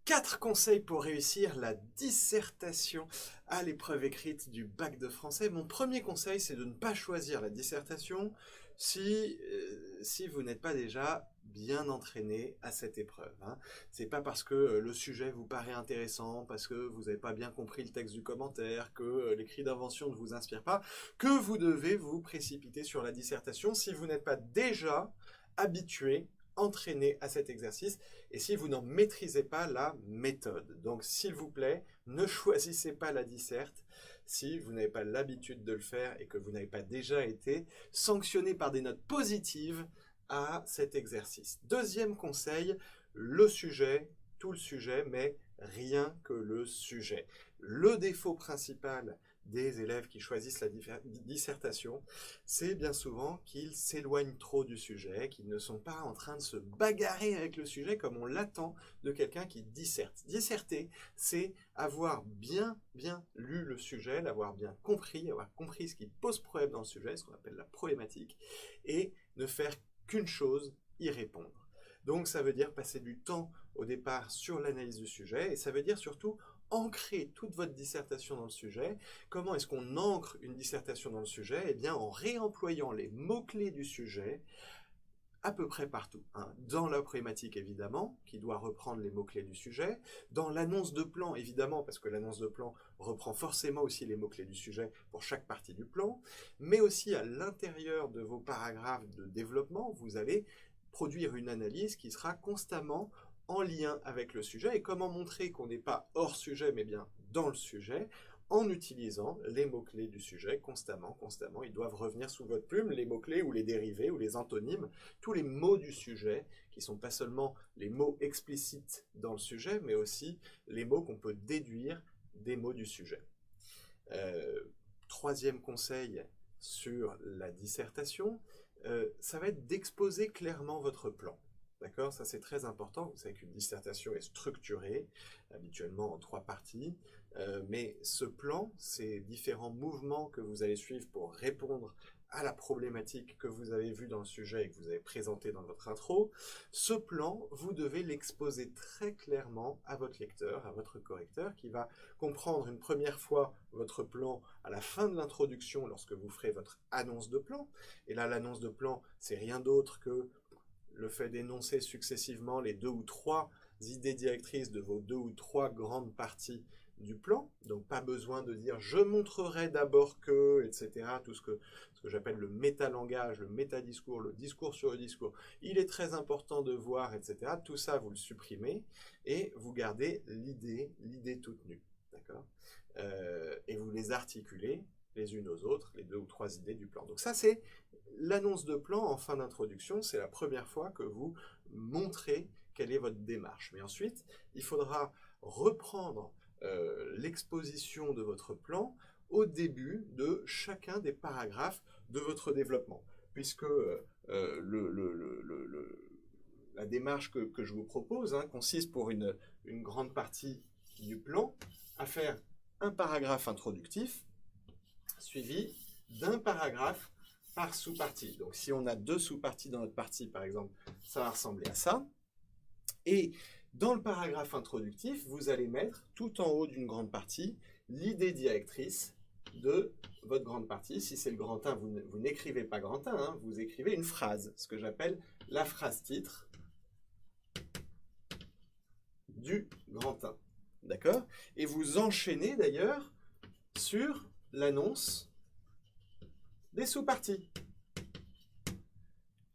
4 conseils pour réussir la dissertation à l'épreuve écrite du bac de français. Mon premier conseil, c'est de ne pas choisir la dissertation si vous n'êtes pas déjà bien entraîné à cette épreuve. C'est pas parce que le sujet vous paraît intéressant, parce que vous n'avez pas bien compris le texte du commentaire, que l'écrit d'invention ne vous inspire pas, que vous devez vous précipiter sur la dissertation si vous n'êtes pas déjà habitué, entraîné à cet exercice et si vous n'en maîtrisez pas la méthode. Donc s'il vous plaît, ne choisissez pas la disserte si vous n'avez pas l'habitude de le faire et que vous n'avez pas déjà été sanctionné par des notes positives à cet exercice. Deuxième conseil, le sujet, tout le sujet, mais rien que le sujet. Le défaut principal des élèves qui choisissent la dissertation, c'est bien souvent qu'ils s'éloignent trop du sujet, qu'ils ne sont pas en train de se bagarrer avec le sujet comme on l'attend de quelqu'un qui disserte. Disserter, c'est avoir bien lu le sujet, l'avoir bien compris, avoir compris ce qui pose problème dans le sujet, ce qu'on appelle la problématique, et ne faire qu'une chose, y répondre. Donc ça veut dire passer du temps au départ sur l'analyse du sujet, et ça veut dire surtout ancrer toute votre dissertation dans le sujet. Comment est-ce qu'on ancre une dissertation dans le sujet? Eh bien, en réemployant les mots-clés du sujet à peu près partout. Dans la problématique, évidemment, qui doit reprendre les mots-clés du sujet. Dans l'annonce de plan, évidemment, parce que l'annonce de plan reprend forcément aussi les mots-clés du sujet pour chaque partie du plan. Mais aussi à l'intérieur de vos paragraphes de développement, vous allez produire une analyse qui sera constamment en lien avec le sujet. Et comment montrer qu'on n'est pas hors sujet, mais bien dans le sujet, en utilisant les mots-clés du sujet constamment. Ils doivent revenir sous votre plume, les mots-clés ou les dérivés ou les antonymes, tous les mots du sujet, qui ne sont pas seulement les mots explicites dans le sujet, mais aussi les mots qu'on peut déduire des mots du sujet. Troisième conseil sur la dissertation, ça va être d'exposer clairement votre plan. D'accord? Ça, c'est très important. Vous savez qu'une dissertation est structurée, habituellement en 3 parties. Mais ce plan, ces différents mouvements que vous allez suivre pour répondre à la problématique que vous avez vue dans le sujet et que vous avez présenté dans votre intro, ce plan, vous devez l'exposer très clairement à votre lecteur, à votre correcteur, qui va comprendre une première fois votre plan à la fin de l'introduction lorsque vous ferez votre annonce de plan. Et là, l'annonce de plan, c'est rien d'autre que le fait d'énoncer successivement les 2 ou 3 idées directrices de vos 2 ou 3 grandes parties du plan. Donc pas besoin de dire je montrerai d'abord que, etc. Tout ce que j'appelle le métalangage, le métadiscours, le discours sur le discours. Il est très important de voir, etc. Tout ça, vous le supprimez et vous gardez l'idée toute nue. D'accord ? Et vous les articulez les unes aux autres, les 2 ou 3 idées du plan. Donc ça, c'est l'annonce de plan en fin d'introduction. C'est la première fois que vous montrez quelle est votre démarche. Mais ensuite, il faudra reprendre l'exposition de votre plan au début de chacun des paragraphes de votre développement. Puisque la démarche que je vous propose consiste pour une grande partie du plan à faire un paragraphe introductif suivi d'un paragraphe par sous-partie. Donc si on a 2 sous-parties dans notre partie, par exemple, ça va ressembler à ça. Et dans le paragraphe introductif, vous allez mettre tout en haut d'une grande partie l'idée directrice de votre grande partie. Si c'est le grand 1, vous n'écrivez pas grand 1, vous écrivez une phrase, ce que j'appelle la phrase titre du grand 1. D'accord? Et vous enchaînez d'ailleurs sur l'annonce des sous-parties.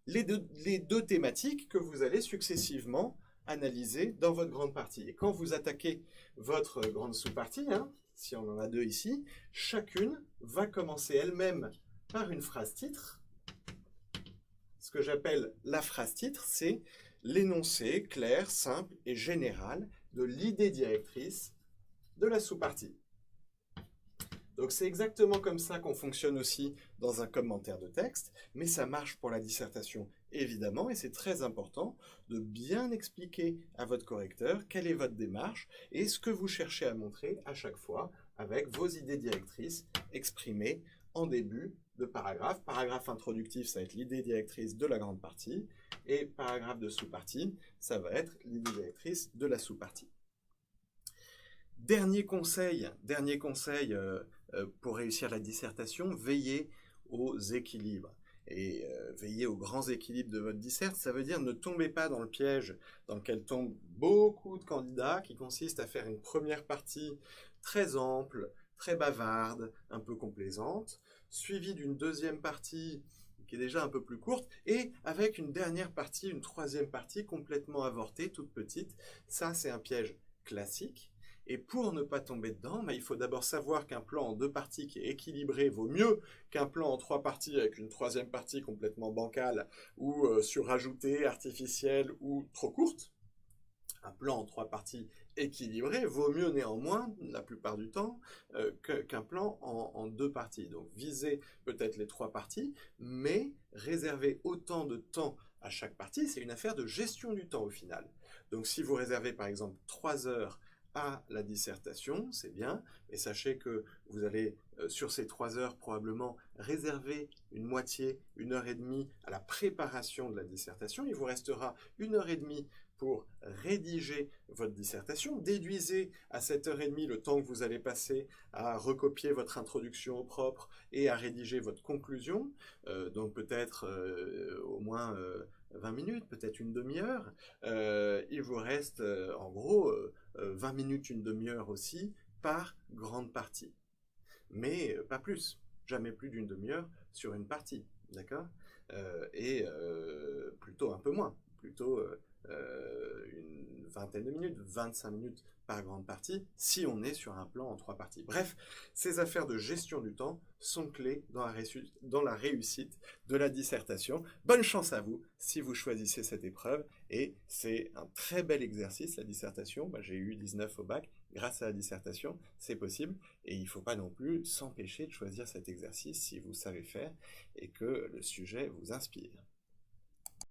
Les deux thématiques que vous allez successivement analyser dans votre grande partie. Et quand vous attaquez votre grande sous-partie, si on en a 2 ici, chacune va commencer elle-même par une phrase titre. Ce que j'appelle la phrase titre, c'est l'énoncé clair, simple et général de l'idée directrice de la sous-partie. Donc c'est exactement comme ça qu'on fonctionne aussi dans un commentaire de texte, mais ça marche pour la dissertation évidemment, et c'est très important de bien expliquer à votre correcteur quelle est votre démarche et ce que vous cherchez à montrer à chaque fois avec vos idées directrices exprimées en début de paragraphe. Paragraphe introductif, ça va être l'idée directrice de la grande partie, et paragraphe de sous-partie, ça va être l'idée directrice de la sous-partie. Dernier conseil pour réussir la dissertation, veillez aux équilibres. Et veillez aux grands équilibres de votre disserte, ça veut dire ne tombez pas dans le piège dans lequel tombent beaucoup de candidats, qui consiste à faire une première partie très ample, très bavarde, un peu complaisante, suivie d'une deuxième partie qui est déjà un peu plus courte, et avec une dernière partie, une troisième partie complètement avortée, toute petite. Ça, c'est un piège classique. Et pour ne pas tomber dedans, il faut d'abord savoir qu'un plan en 2 parties qui est équilibré vaut mieux qu'un plan en 3 parties avec une troisième partie complètement bancale ou surajoutée, artificielle ou trop courte. Un plan en 3 parties équilibré vaut mieux néanmoins, la plupart du temps, qu'un plan en 2 parties. Donc visez peut-être les 3 parties, mais réservez autant de temps à chaque partie. C'est une affaire de gestion du temps au final. Donc si vous réservez par exemple 3 heures à la dissertation, c'est bien, et sachez que vous allez, sur ces 3 heures, probablement réserver une moitié, 1 heure et demie à la préparation de la dissertation. Il vous restera 1 heure et demie pour rédiger votre dissertation. Déduisez à cette heure et demie le temps que vous allez passer à recopier votre introduction au propre et à rédiger votre conclusion, donc peut-être au moins 20 minutes, peut-être une demi-heure. Il vous reste en gros 20 minutes, une demi-heure aussi par grande partie. Mais pas plus, jamais plus d'une demi-heure sur une partie, d'accord? Et plutôt un peu moins, plutôt une vingtaine de minutes, 25 minutes par grande partie, si on est sur un plan en 3 parties. Bref, ces affaires de gestion du temps sont clés dans la réussite de la dissertation. Bonne chance à vous si vous choisissez cette épreuve, et c'est un très bel exercice, la dissertation. J'ai eu 19 au bac, grâce à la dissertation, c'est possible, et il ne faut pas non plus s'empêcher de choisir cet exercice si vous savez faire et que le sujet vous inspire.